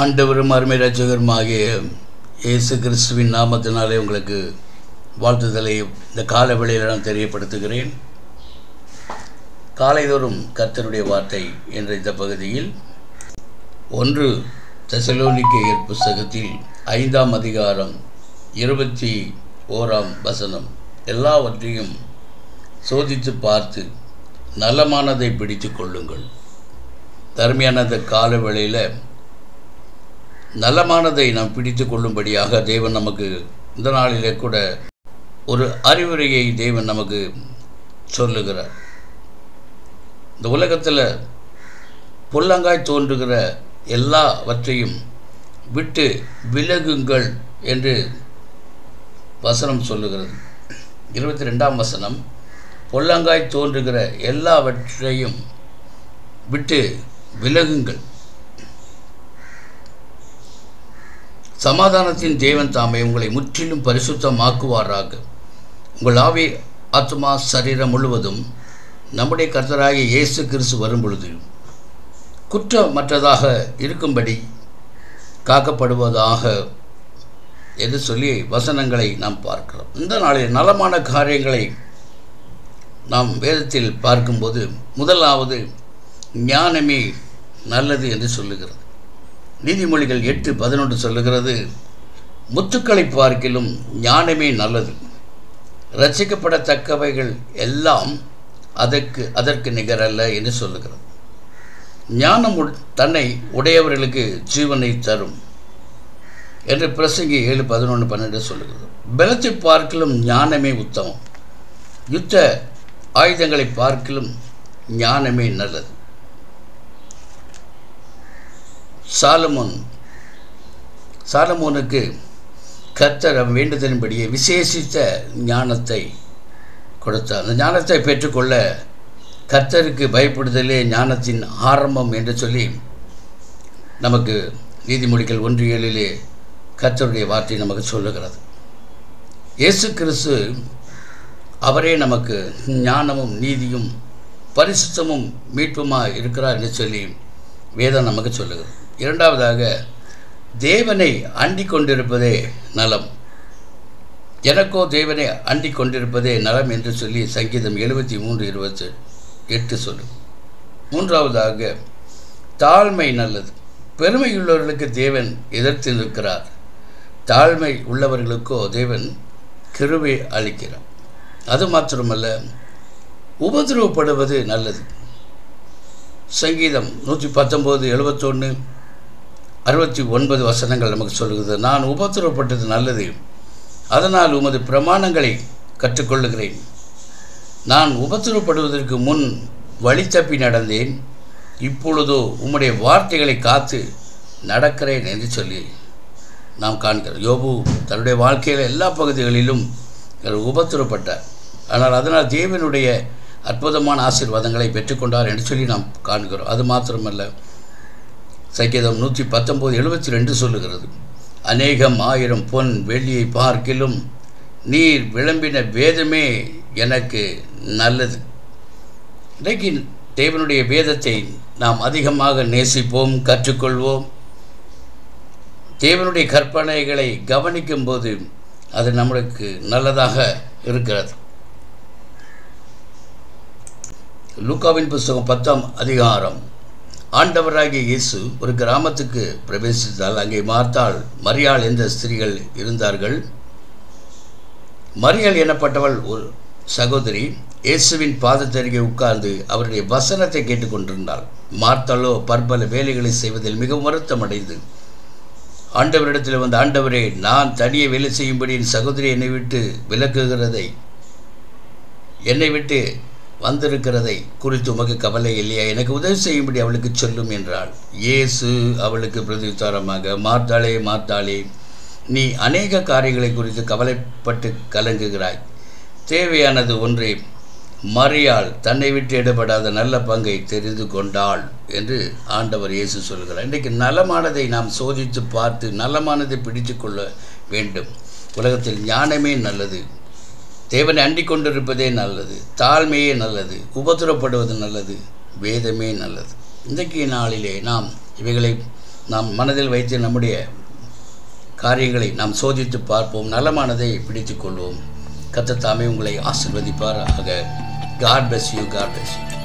ஆண்டவரும் அருமை இரட்சகருமாகிய இயேசு கிறிஸ்துவின் நாமத்தினாலே உங்களுக்கு வாழ்த்துதலை இந்த கால வேளையில் நான் தெரியப்படுத்துகிறேன். காலைதோறும் கர்த்தருடைய வார்த்தை என்ற இந்த பகுதியில் 1 தெசலோனிக்கேயர் புஸ்தகத்தில் 5ஆம் அதிகாரம் 21ஆம் வசனம், எல்லாவற்றையும் சோதித்து பார்த்து நலமானதை பிடித்து கொள்ளுங்கள். தருமையான அந்த கால வேளையில் நலமானதை நாம் பிடித்து கொள்ளும்படியாக தேவன் நமக்கு இந்த நாளிலே கூட ஒரு அறிவுரையை தேவன் நமக்கு சொல்லுகிறார். இந்த உலகத்தில் பொல்லங்காய் தோன்றுகிற எல்லாவற்றையும் விட்டு விலகுங்கள் என்று வசனம் சொல்லுகிறது. 22ஆம் வசனம், பொல்லங்காய் தோன்றுகிற எல்லாவற்றையும் விட்டு விலகுங்கள். சமாதானத்தின் தேவன் தாமே உங்களை முற்றிலும் பரிசுத்தமாக்குவாராக. உங்கள் ஆவி, ஆத்மா, சரீரம் முழுவதும் நம்முடைய கர்த்தராகிய இயேசு கிறிஸ்து வரும் பொழுது குற்றமற்றதாக இருக்கும்படி காக்கப்படுவதாக என்று சொல்லி வசனங்களை நாம் பார்க்கிறோம். இந்த நாளில் நலமான காரியங்களை நாம் வேதத்தில் பார்க்கும்போது முதலாவது ஞானமே நல்லது என்று சொல்லுகிறது. நீதிமொழிகள் 8:11 சொல்லுகிறது, முத்துக்களை பார்க்கிலும் ஞானமே நல்லது, இரட்சிக்கப்படத்தக்கவைகள் எல்லாம் அதற்கு நிகரல்ல என்று சொல்லுகிறது. ஞானம் தன்னை உடையவர்களுக்கு ஜீவனை தரும் என்று பிரசங்கி 7:11-12 சொல்லுகிறது. பலத்தை பார்க்கிலும் ஞானமே உத்தமம், யுத்த ஆயுதங்களை பார்க்கிலும் ஞானமே நல்லது. சாலமோனுக்கு கர்த்தர் வேண்டுதலின்படியே விசேஷித்த ஞானத்தை கொடுத்தார். அந்த ஞானத்தை பெற்றுக்கொள்ள கர்த்தருக்கு பயப்படுதலே ஞானத்தின் ஆரம்பம் என்று சொல்லி நமக்கு நீதிமொழிகள் 1:7 கர்த்தருடைய வார்த்தை நமக்கு சொல்லுகிறது. இயேசு கிறிஸ்து அவரே நமக்கு ஞானமும் நீதியும் பரிசுத்தமும் மீட்புமாக இருக்கிறார் என்று சொல்லி வேதம் நமக்கு சொல்லுகிறது. இரண்டாவதாக, தேவனை அண்டிக் கொண்டிருப்பதே நலம். எனக்கோ தேவனை அண்டிக் கொண்டிருப்பதே நலம் என்று சொல்லி சங்கீதம் 73:28 சொல்லும். மூன்றாவதாக, தாழ்மை நல்லது. பெருமையுள்ளவர்களுக்கு தேவன் எதிர்த்து நிற்கிறார், தாழ்மை உள்ளவர்களுக்கோ தேவன் கிருபை அளிக்கிறார். அது மாத்திரமல்ல, உபதிரவப்படுவது நல்லது. சங்கீதம் 119:71 69 வசனங்கள் நமக்கு சொல்லுகிறது, நான் உபத்திரவப்பட்டது நல்லது, அதனால் உமது பிரமாணங்களை கற்றுக்கொள்ளுகிறேன். நான் உபத்திரவப்படுவதற்கு முன் வழி தப்பி நடந்தேன், இப்பொழுதோ உம்முடைய வார்த்தைகளை காத்து நடக்கிறேன் என்று சொல்லி நாம் காண்கிறோம். யோபு தன்னுடைய வாழ்க்கையில் எல்லா பகுதிகளிலும் உபத்திரவப்பட்டார், ஆனால் அதனால் தேவனுடைய அற்புதமான ஆசீர்வாதங்களை பெற்றுக்கொண்டார் என்று சொல்லி நாம் காண்கிறோம். அது மாத்திரமல்ல, சங்கீதம் 119:72 சொல்லுகிறது, அநேகம் 1000 பொன் வெள்ளியை பார்க்கிலும் நீர் விளம்பின வேதமே எனக்கு நல்லது. இன்றைக்கு தேவனுடைய வேதத்தை நாம் அதிகமாக நேசிப்போம், கற்றுக்கொள்வோம். தேவனுடைய கற்பனைகளை கவனிக்கும் போது அது நம்மளுக்கு நல்லதாக இருக்கிறது. லூக்காவின் புஸ்தகம் 10ஆம் அதிகாரம், ஆண்டவராகிய இயேசு ஒரு கிராமத்துக்கு பிரவேசித்தால் அங்கே மார்த்தாள், மரியாள் என்ற ஸ்திரீகள் இருந்தார்கள். மரியாள் எனப்பட்டவள் ஒரு சகோதரி இயேசுவின் பாதத்தருகே உட்கார்ந்து அவருடைய வசனத்தை கேட்டுக்கொண்டிருந்தாள். மார்த்தாளோ பற்பல வேலைகளை செய்வதில் மிகவும் வருத்தம் அடைந்து ஆண்டவரிடத்தில் வந்து, ஆண்டவரே, நான் தனியே வேலை செய்யும்படி என் சகோதரி என்னை விட்டு வந்திருக்கிறதை குறித்து உமக்கு கவலை இல்லையா? எனக்கு உதவி செய்யும்படி அவளுக்கு சொல்லும் என்றாள். இயேசு அவளுக்கு பிரதியுத்தரமாக, மார்த்தாளே, மார்த்தாளே, நீ அநேக காரியங்களை குறித்து கவலைப்பட்டு கலங்குகிறாய், தேவையானது ஒன்றே, மரியாள் தன்னை விட்டு எடுபடாத நல்ல பங்கை தெரிந்து கொண்டாள் என்று ஆண்டவர் இயேசு சொல்கிறார். இன்றைக்கு நலமானதை நாம் சோதித்து பார்த்து நலமானதை பிடித்து கொள்ள வேண்டும். உலகத்தில் ஞானமே நல்லது, தேவனை அண்டிக் கொண்டிருப்பதே நல்லது, தாழ்மையே நல்லது, உபத்திரப்படுவது நல்லது, வேதமே நல்லது. இன்றைக்கு நாளிலே நாம் இவைகளை நாம் மனதில் வைத்து நம்முடைய காரியங்களை நாம் சோதித்து பார்ப்போம், நலமானதை பிடித்து கொள்வோம். கர்த்தர் தாமே உங்களை ஆசீர்வதிப்பாராக. God bless you. God bless you.